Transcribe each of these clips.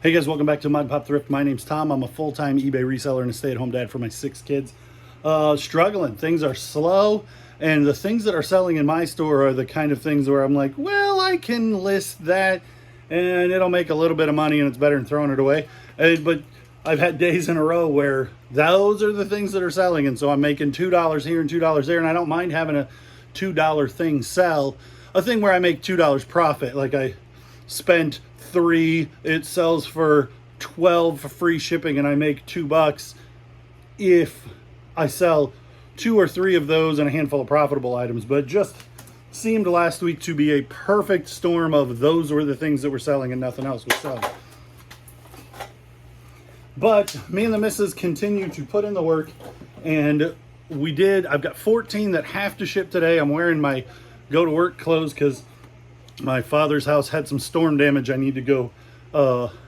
Hey guys, welcome back to Mod Pop Thrift. My name's Tom. I'm a full-time eBay reseller and a stay-at-home dad for my 6 kids. Struggling. Things are slow, and the things that are selling in my store are the kind of things where I'm like, well, I can list that and it'll make a little bit of money and it's better than throwing it away. But I've had days in a row where those are the things that are selling, and so I'm making $2 here and $2 there, and I don't mind having a $2 thing sell. A thing where I make $2 profit, like I spent $3, it sells for $12 for free shipping, and I make $2 if I sell 2 or 3 of those and a handful of profitable items. But just seemed last week to be a perfect storm of those were the things that were selling and nothing else was selling. But me and the missus continue to put in the work, and we did. I've got 14 that have to ship today. I'm wearing my go to work clothes because my father's house had some storm damage I need to go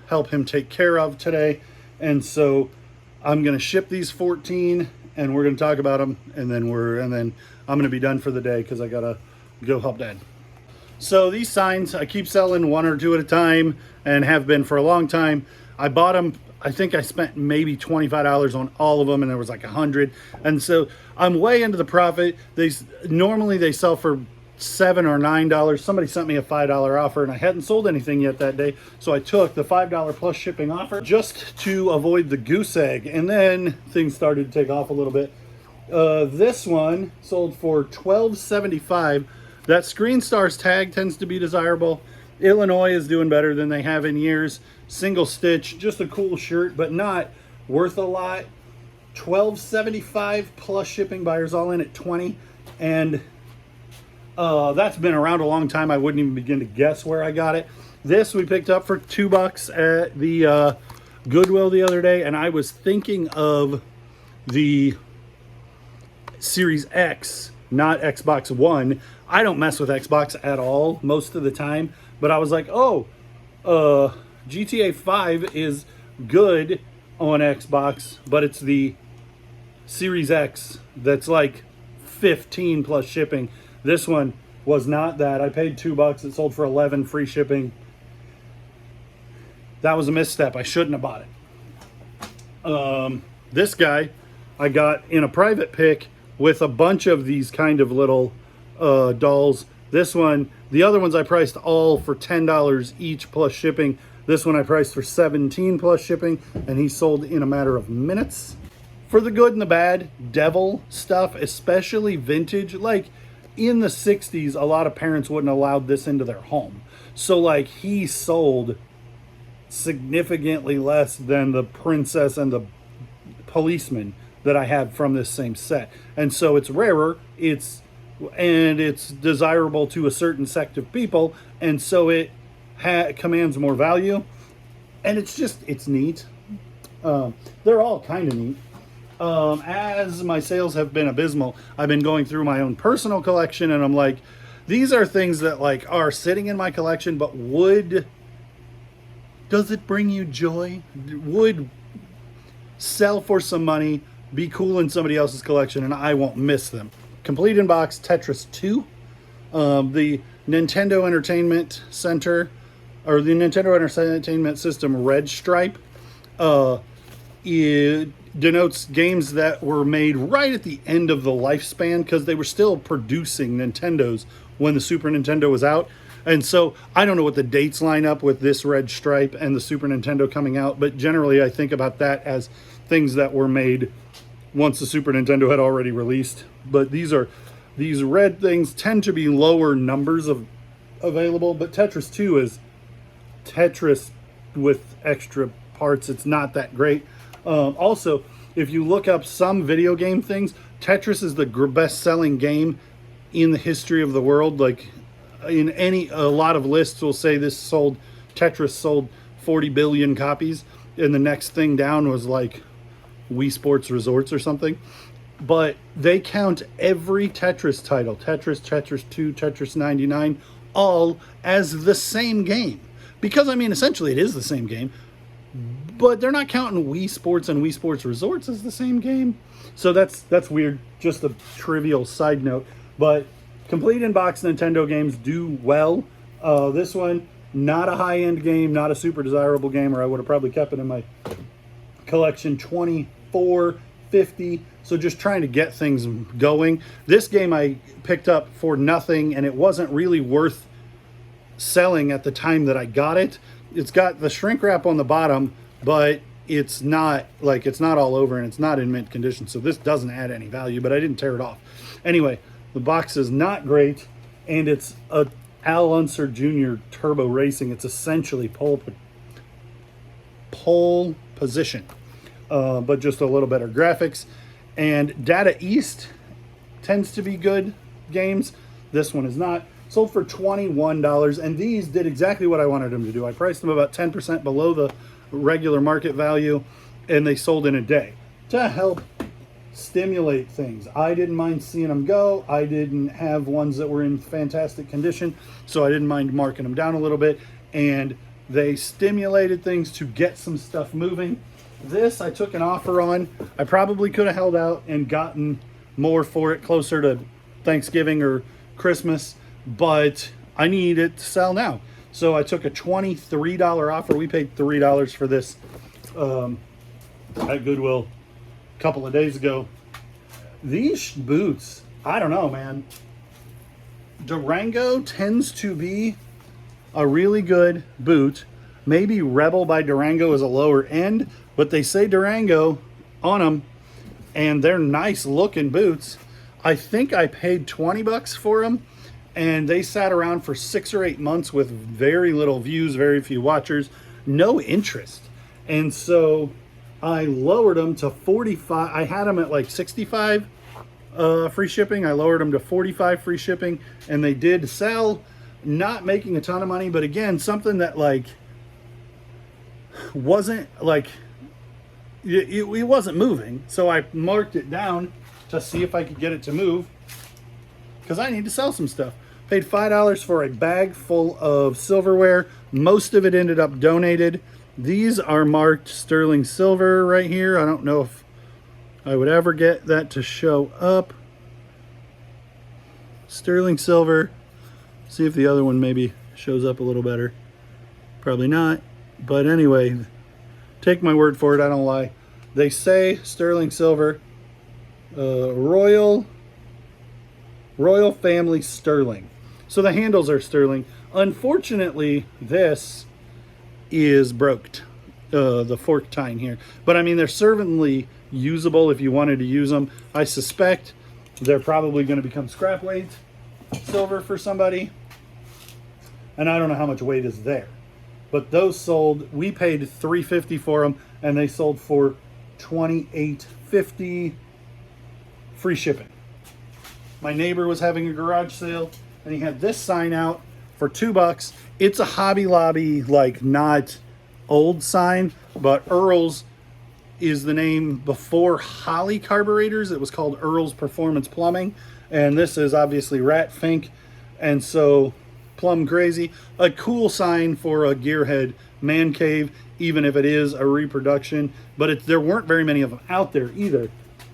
help him take care of today. And so I'm going to ship these 14 and we're going to talk about them, and then I'm going to be done for the day because I got to go help dad. So these signs, I keep selling 1 or 2 at a time and have been for a long time. I bought them. I think I spent maybe $25 on all of them, and there was like 100. And so I'm way into the profit. Normally they sell for $7 or $9. Somebody sent me a $5 offer, and I hadn't sold anything yet that day, so I took the $5 plus shipping offer just to avoid the goose egg. And then things started to take off a little bit. This one sold for $12.75. That Screen Stars tag tends to be desirable. Illinois is doing better than they have in years. Single stitch, just a cool shirt, but not worth a lot. $12.75 plus shipping, buyers all in at $20, and that's been around a long time. I wouldn't even begin to guess where I got it. This we picked up for $2 at the Goodwill the other day, and I was thinking of the Series X, not Xbox One. I don't mess with Xbox at all most of the time, but I was like, GTA 5 is good on Xbox, but it's the Series X that's like 15 plus shipping. This one was not that. I paid $2. It sold for 11 free shipping. That was a misstep. I shouldn't have bought it. This guy I got in a private pick with a bunch of these kind of little dolls. This one, the other ones I priced all for $10 each plus shipping. This one I priced for $17 plus shipping, and he sold in a matter of minutes. For the good and the bad, devil stuff, especially vintage, like in the 60s, a lot of parents wouldn't have allowed this into their home. So like he sold significantly less than the princess and the policeman that I had from this same set. And so it's rarer, it's desirable to a certain sect of people, and so it commands more value. And it's neat. They're all kind of neat. As my sales have been abysmal, I've been going through my own personal collection, and I'm like, these are things that like are sitting in my collection, but does it bring you joy? Would sell for some money, be cool in somebody else's collection, and I won't miss them. Complete in box Tetris 2, the Nintendo Entertainment Center, or the Nintendo Entertainment System red stripe, it denotes games that were made right at the end of the lifespan, because they were still producing Nintendos when the Super Nintendo was out. And so I don't know what the dates line up with this red stripe and the Super Nintendo coming out, but generally I think about that as things that were made once the Super Nintendo had already released. But these red things tend to be lower numbers of available, but Tetris 2 is Tetris with extra parts. It's not that great. Also, if you look up some video game things, Tetris is the best-selling game in the history of the world. Like a lot of lists will say Tetris sold 40 billion copies, and the next thing down was like Wii Sports Resorts or something. But they count every Tetris title, Tetris 2, Tetris 99, all as the same game. Because, I mean, essentially it is the same game, but they're not counting Wii Sports and Wii Sports Resorts as the same game. So that's weird. Just a trivial side note. But complete in box Nintendo games do well. This one Not a high-end game, not a super desirable game, or I would have probably kept it in my collection. 24, 50. So just trying to get things going. This game I picked up for nothing, and it wasn't really worth selling at the time that I got it. It's got the shrink wrap on the bottom, but it's not all over, and it's not in mint condition. So this doesn't add any value, but I didn't tear it off. Anyway, the box is not great, and it's a Al Unser Jr. Turbo Racing. It's essentially pole position, but just a little better graphics. And Data East tends to be good games. This one is not. Sold for $21, and these did exactly what I wanted them to do. I priced them about 10% below the regular market value, and they sold in a day to help stimulate things. I didn't mind seeing them go. I didn't have ones that were in fantastic condition, so I didn't mind marking them down a little bit, and they stimulated things to get some stuff moving. This I took an offer on. I probably could have held out and gotten more for it closer to Thanksgiving or Christmas, but I need it to sell now. So I took a $23 offer. We paid $3 for this at Goodwill a couple of days ago. These boots, I don't know, man. Durango tends to be a really good boot. Maybe Rebel by Durango is a lower end, but they say Durango on them, and they're nice looking boots. I think I paid 20 bucks for them, and they sat around for 6 or 8 months with very little views, very few watchers, no interest. And so I lowered them to 45. I had them at like 65 free shipping. I lowered them to 45 free shipping, and they did sell, not making a ton of money, but again, something that like wasn't like, it wasn't moving. So I marked it down to see if I could get it to move, because I need to sell some stuff. Paid $5 for a bag full of silverware. Most of it ended up donated. These are marked sterling silver right here. I don't know if I would ever get that to show up. Sterling silver. See if the other one maybe shows up a little better. Probably not. But anyway, take my word for it. I don't lie. They say sterling silver. Royal Family Sterling. So the handles are sterling. Unfortunately, this is broked, the fork tine here. But I mean, they're certainly usable if you wanted to use them. I suspect they're probably going to become scrap weight silver for somebody. And I don't know how much weight is there. But those sold, we paid $3.50 for them, and they sold for $28.50 free shipping. My neighbor was having a garage sale, and he had this sign out for $2. It's a Hobby Lobby, like, not old sign, but Earl's is the name before Holley carburetors. It was called Earl's Performance Plumbing, and this is obviously rat fink, and so plumb crazy. A cool sign for a gearhead man cave, even if it is a reproduction, but there weren't very many of them out there either.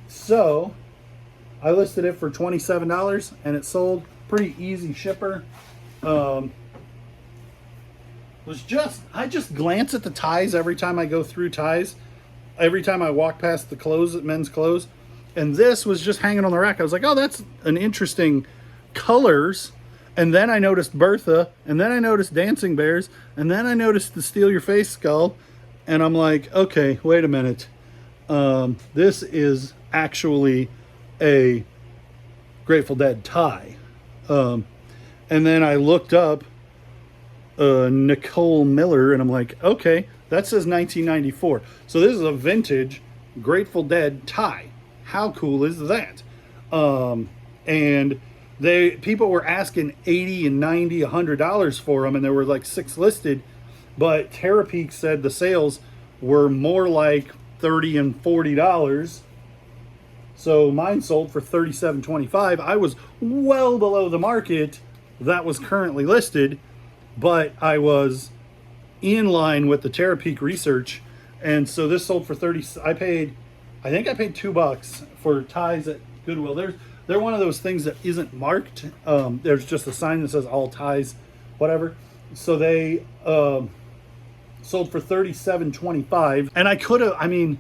So I listed it for $27, and it sold. Pretty easy shipper. I just glance at the ties every time I go through ties, every time I walk past the clothes, men's clothes, and this was just hanging on the rack. I was like, oh, that's an interesting colors. And then I noticed Bertha, and then I noticed Dancing Bears, and then I noticed the Steal Your Face skull, and I'm like, okay, wait a minute. This is actually a Grateful Dead tie. And then I looked up Nicole Miller, and I'm like, okay, that says 1994. So this is a vintage Grateful Dead tie. How cool is that? And people were asking $80 and $90, $100 for them, and there were like 6 listed, but Terapeak said the sales were more like $30 and $40. So mine sold for $37.25. I was well below the market that was currently listed, but I was in line with the Terapeak research, and so this sold for $30. I think I paid $2 for ties at Goodwill. They're one of those things that isn't marked. There's just a sign that says all ties, whatever. So they sold for $37.25. And I could have, I mean,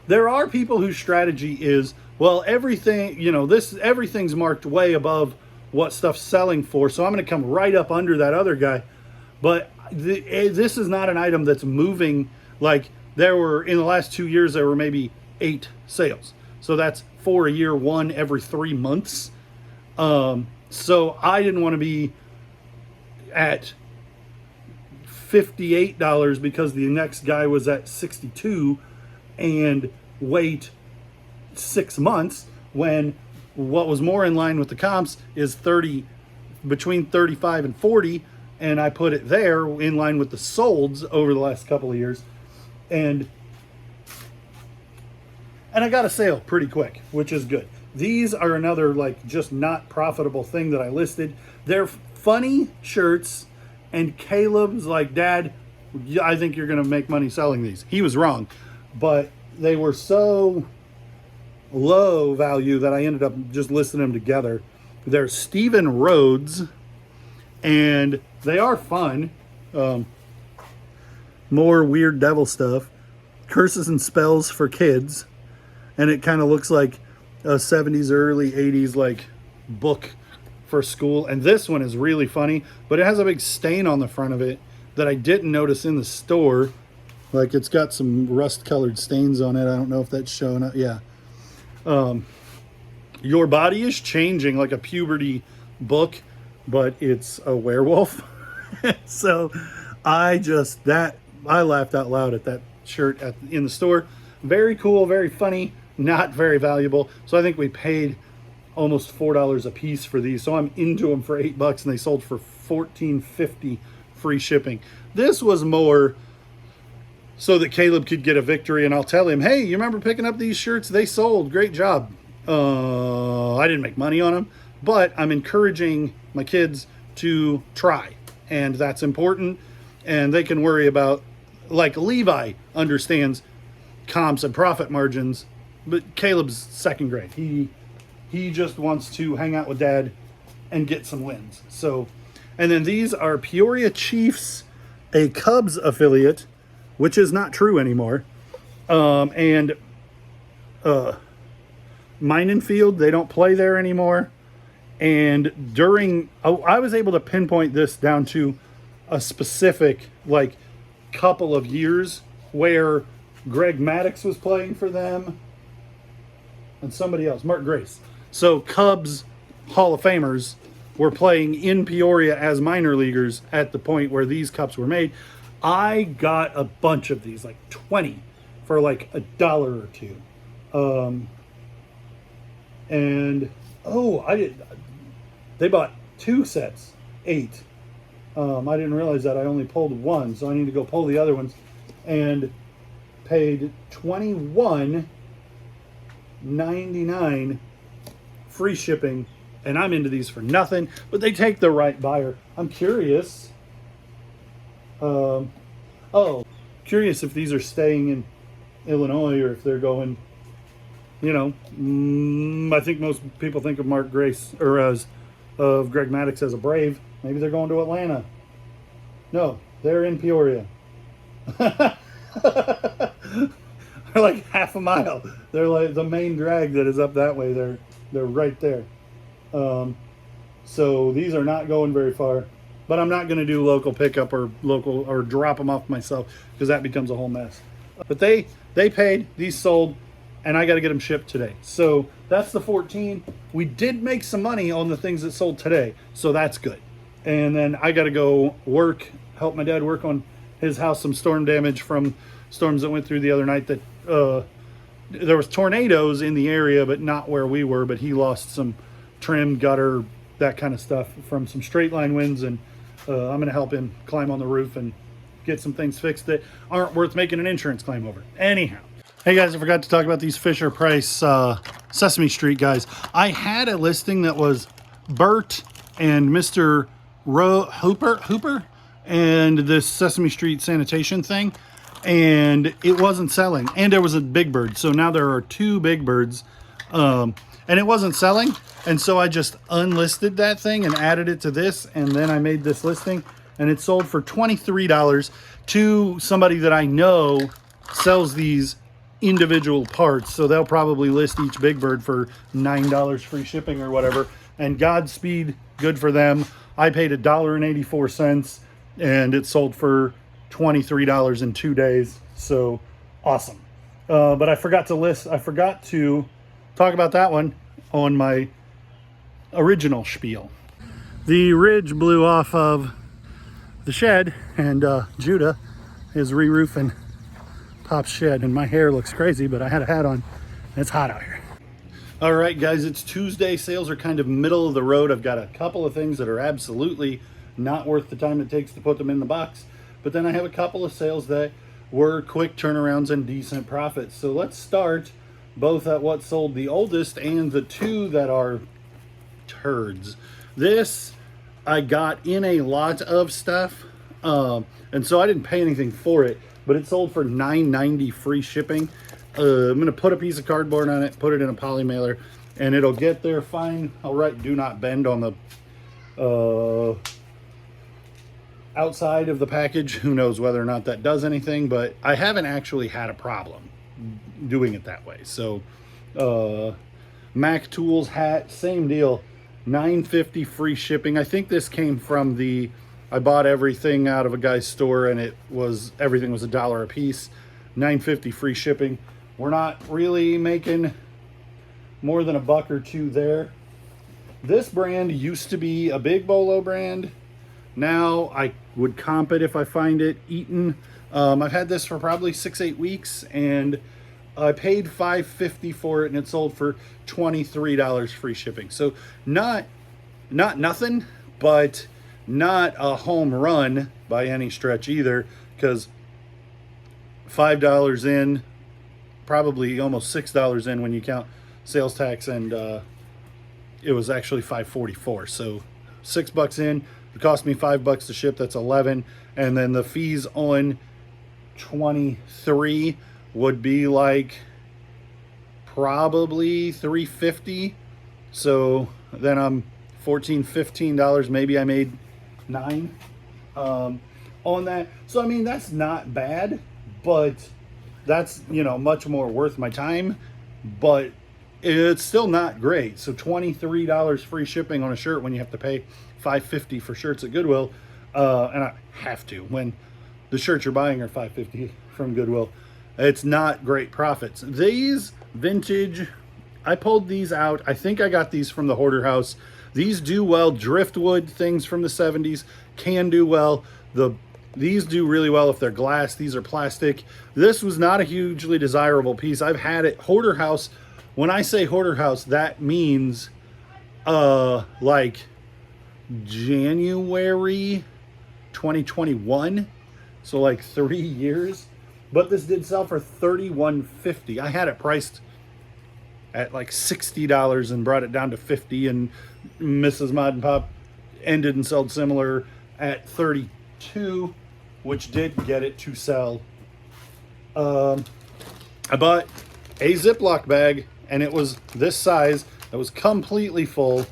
there are people whose strategy is, well, everything, you know, everything's marked way above what stuff's selling for, so I'm going to come right up under that other guy. But this is not an item that's moving. Like, there were, in the last 2 years, there were maybe 8 sales. So that's 4 a year, 1 every 3 months. So I didn't want to be at $58 because the next guy was at $62 and wait 6 months when what was more in line with the comps is between 35 and 40, and I put it there in line with the solds over the last couple of years, and I got a sale pretty quick, which is good. These are another, like, just not profitable thing that I listed. They're funny shirts, and Caleb's like, Dad, I think you're gonna make money selling these. He was wrong, but they were so low value that I ended up just listing them together. They're Stephen Rhodes, and they are fun. More weird devil stuff. Curses and spells for kids. And it kind of looks like a 70s, early 80s like book for school. And this one is really funny, but it has a big stain on the front of it that I didn't notice in the store. Like, it's got some rust colored stains on it. I don't know if that's showing up. Yeah. Your Body is Changing, like a puberty book, but it's a werewolf. So I laughed out loud at that shirt in the store. Very cool, very funny, not very valuable. So I think we paid almost $4 a piece for these. So I'm into them for $8, and they sold for $14.50 free shipping. This was more so that Caleb could get a victory, and I'll tell him, hey, you remember picking up these shirts? They sold. Great job. I didn't make money on them, but I'm encouraging my kids to try, and that's important. And they can worry about, like, Levi understands comps and profit margins, but Caleb's second grade. He just wants to hang out with Dad and get some wins. So, and then these are Peoria Chiefs, a Cubs affiliate, which is not true anymore. And Minenfield, they don't play there anymore. And I was able to pinpoint this down to a specific, like, couple of years where Greg Maddux was playing for them and somebody else, Mark Grace. So Cubs Hall of Famers were playing in Peoria as minor leaguers at the point where these cups were made. I got a bunch of these, like 20, for like $1 or $2. They bought 2 sets, 8. I didn't realize that. I only pulled one, so I need to go pull the other ones. And paid $21.99 free shipping, and I'm into these for nothing, but they take the right buyer. I'm curious. Curious if these are staying in Illinois or if they're going, you know, I think most people think of Mark Grace or of Greg Maddux as a Brave. Maybe they're going to Atlanta. No, they're in Peoria. They're like half a mile. They're like the main drag that is up that way. They're right there. So these are not going very far. But I'm not going to do local pickup or drop them off myself, because that becomes a whole mess. But they paid, these sold, and I got to get them shipped today. So that's the 14. We did make some money on the things that sold today, so that's good. And then I got to go help my dad work on his house, some storm damage from storms that went through the other night. That there was tornadoes in the area, but not where we were. But he lost some trim, gutter, that kind of stuff from some straight line winds, and I'm going to help him climb on the roof and get some things fixed that aren't worth making an insurance claim over. Anyhow, hey guys, I forgot to talk about these Fisher Price Sesame Street guys. I had a listing that was Bert and Mr. Hooper and this Sesame Street sanitation thing, and it wasn't selling. And there was a Big Bird, so now there are 2 Big Birds, and it wasn't selling. And so I just unlisted that thing and added it to this, and then I made this listing, and it sold for $23 to somebody that I know sells these individual parts. So they'll probably list each Big Bird for $9 free shipping or whatever. And Godspeed, good for them. I paid $1.84 and it sold for $23 in 2 days. So awesome. But I forgot to talk about that one on my original spiel. The ridge blew off of the shed, and Judah is re-roofing Pop's shed, and my hair looks crazy, but I had a hat on. It's hot out here. All right, guys, it's Tuesday. Sales are kind of middle of the road. I've got a couple of things that are absolutely not worth the time it takes to put them in the box, but then I have a couple of sales that were quick turnarounds and decent profits. So let's start both at what sold the oldest and the two that are turds. This I got in a lot of stuff, and so I didn't pay anything for it, but it sold for $9.90 free shipping. I'm gonna put a piece of cardboard on it, put it in a poly mailer, and it'll get there fine. I'll write "do not bend" on the outside of the package. Who knows whether or not that does anything, but I haven't actually had a problem doing it that way. So Mac Tools hat, same deal, $9.50 free shipping. I think this came from I bought everything out of a guy's store, and everything was $1 a piece. $9.50 free shipping. We're not really making more than $1 or $2 there. This brand used to be a big Bolo brand. Now I would comp it if I find it. Eaton. I've had this for probably 6-8 weeks, and I paid $5.50 for it, and it sold for $23 free shipping. So not nothing, but not a home run by any stretch either, because $5 in, probably almost $6 in when you count sales tax, and it was actually $5.44. So $6 in. It cost me $5 to ship. That's 11, and then the fees on 23 would be like probably $3.50. So then I'm $14-15. Maybe I made $9 on that. So I mean, that's not bad, but that's, much more worth my time, but it's still not great. So $23 free shipping on a shirt when you have to pay $5.50 for shirts at Goodwill, and I have to when the shirts you're buying are $5.50 from Goodwill. It's not great profits. These vintage, I pulled these out. I think I got these from the Hoarder House. These do well. Driftwood things from the 70s can do well. These do really well if they're glass. These are plastic. This was not a hugely desirable piece. I've had it. Hoarder House, when I say Hoarder House, that means like January 2021. So like 3 years. But this did sell for $31.50. I had it priced at like $60 and brought it down to $50, and Mrs. Mod and Pop ended and sold similar at $32, which did get it to sell. I bought a Ziploc bag, and it was this size. It was completely full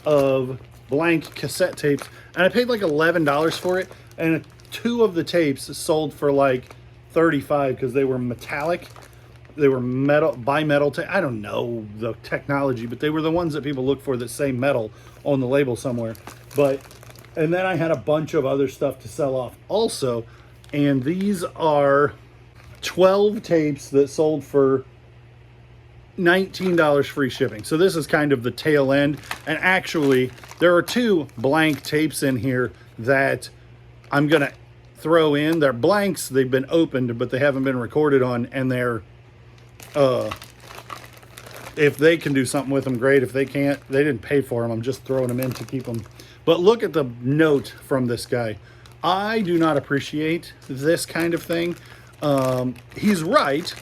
of blank cassette tapes, and I paid like $11 for it, and 2 of the tapes sold for like $35 because they were metallic. They were metal, bimetal tape. I don't know the technology, but they were the ones that people look for that say metal on the label somewhere. And then I had a bunch of other stuff to sell off also, and these are 12 tapes that sold for $19 free shipping. So this is kind of the tail end, and actually there are 2 blank tapes in here that I'm gonna throw in. They're blanks, they've been opened, but they haven't been recorded on, and they're if they can do something with them, great. If they can't, they didn't pay for them. I'm just throwing them in to keep them. But look at the note from this guy. I do not appreciate this kind of thing. He's right.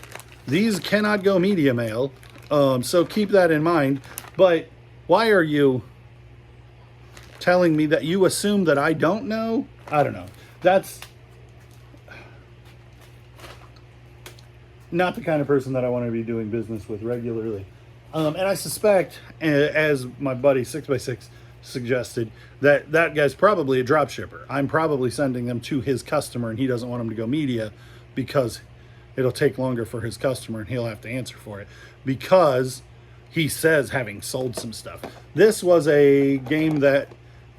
These cannot go media mail. So keep that in mind. But why are you telling me that? You assume that I don't know? I don't know. That's not the kind of person that I want to be doing business with regularly. And I suspect, as my buddy 6x6 suggested that that guy's probably a drop shipper. I'm probably sending them to his customer, and he doesn't want them to go media because it'll take longer for his customer and he'll have to answer for it, because he says having sold some stuff. This was a game that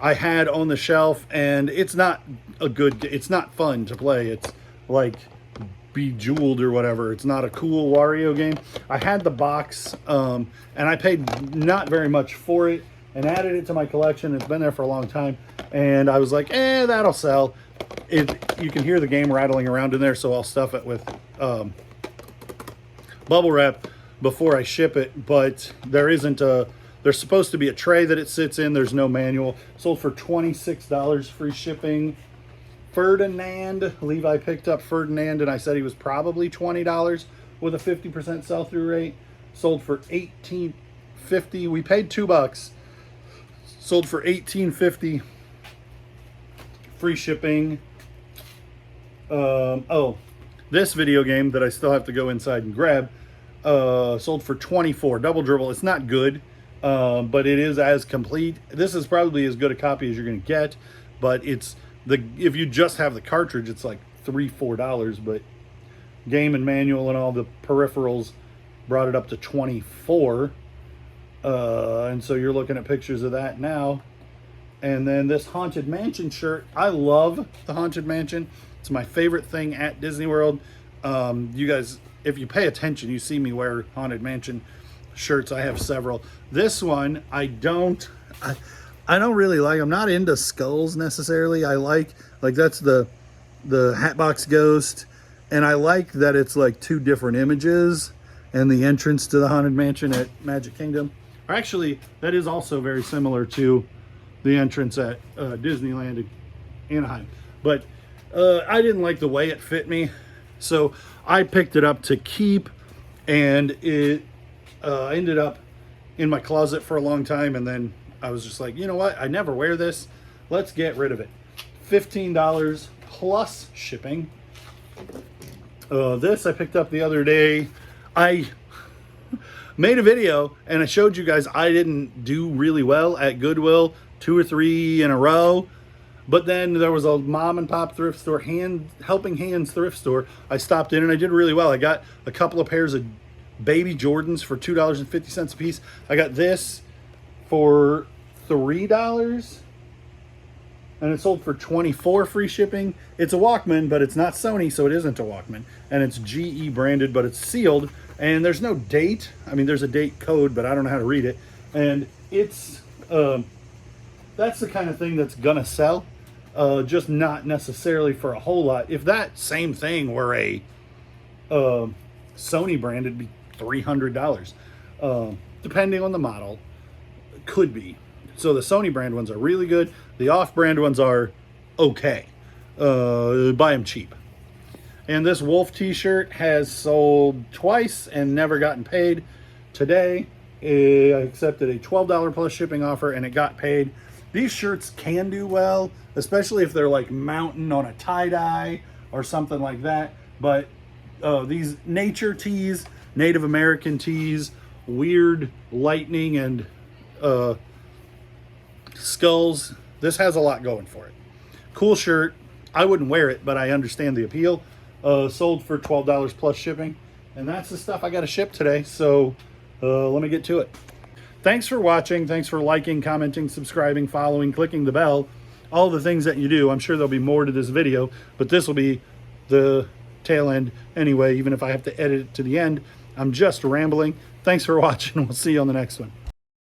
I had on the shelf, and it's not it's not fun to play. It's like Bejeweled or whatever. It's not a cool Wario game. I had the box, and I paid not very much for it, and added it to my collection. It's been there for a long time, and I was like, that'll sell. You can hear the game rattling around in there, so I'll stuff it with bubble wrap before I ship it. But there's supposed to be a tray that it sits in. There's no manual. Sold for $26 free shipping. Ferdinand, Levi picked up Ferdinand, and I said he was probably $20 with a 50% sell-through rate. Sold for $18.50. We paid $2. Sold for $18.50. Free shipping. This video game that I still have to go inside and grab, sold for $24. Double Dribble. It's not good, but it is as complete. This is probably as good a copy as you're going to get, but if you just have the cartridge, it's like $3-4, but game and manual and all the peripherals brought it up to $24. And so you're looking at pictures of that now. And then this Haunted Mansion shirt. I love the Haunted Mansion. It's my favorite thing at Disney World. You guys, if you pay attention, you see me wear Haunted Mansion shirts. I have several. This one, I don't really like. I'm not into skulls necessarily. I like that's the Hatbox Ghost, and I like that it's like two different images, and the entrance to the Haunted Mansion at Magic Kingdom. Or actually, that is also very similar to the entrance at Disneyland in Anaheim. But I didn't like the way it fit me, so I picked it up to keep, and it ended up in my closet for a long time, and then I was just like, you know what? I never wear this. Let's get rid of it. $15 plus shipping. This I picked up the other day. I made a video and I showed you guys I didn't do really well at Goodwill 2 or 3 in a row. But then there was a mom and pop thrift store, Helping Hands thrift store. I stopped in and I did really well. I got a couple of pairs of baby Jordans for $2.50 a piece. I got this for $3, and it sold for $24 free shipping. It's a Walkman, but it's not Sony, so it isn't a Walkman, and it's GE branded, but it's sealed, and there's no date. I mean, there's a date code, but I don't know how to read it. And it's that's the kind of thing that's gonna sell, just not necessarily for a whole lot. If that same thing were a Sony brand, it'd be $300, depending on the model. Could be. So the Sony brand ones are really good. The off-brand ones are okay. Buy them cheap. And this Wolf t-shirt has sold twice and never gotten paid. Today, I accepted a $12 plus shipping offer and it got paid. These shirts can do well, especially if they're like mountain on a tie-dye or something like that. But these nature tees, Native American tees, weird lightning and skulls, this has a lot going for it. Cool shirt. I wouldn't wear it, but I understand the appeal. Sold for $12 plus shipping, and that's the stuff I got to ship today. So let me get to it. Thanks for watching. Thanks for liking, commenting, subscribing, following, clicking the bell, all the things that you do. I'm sure there'll be more to this video, but this will be the tail end anyway. Even if I have to edit it to the end, I'm just rambling. Thanks for watching. We'll see you on the next one.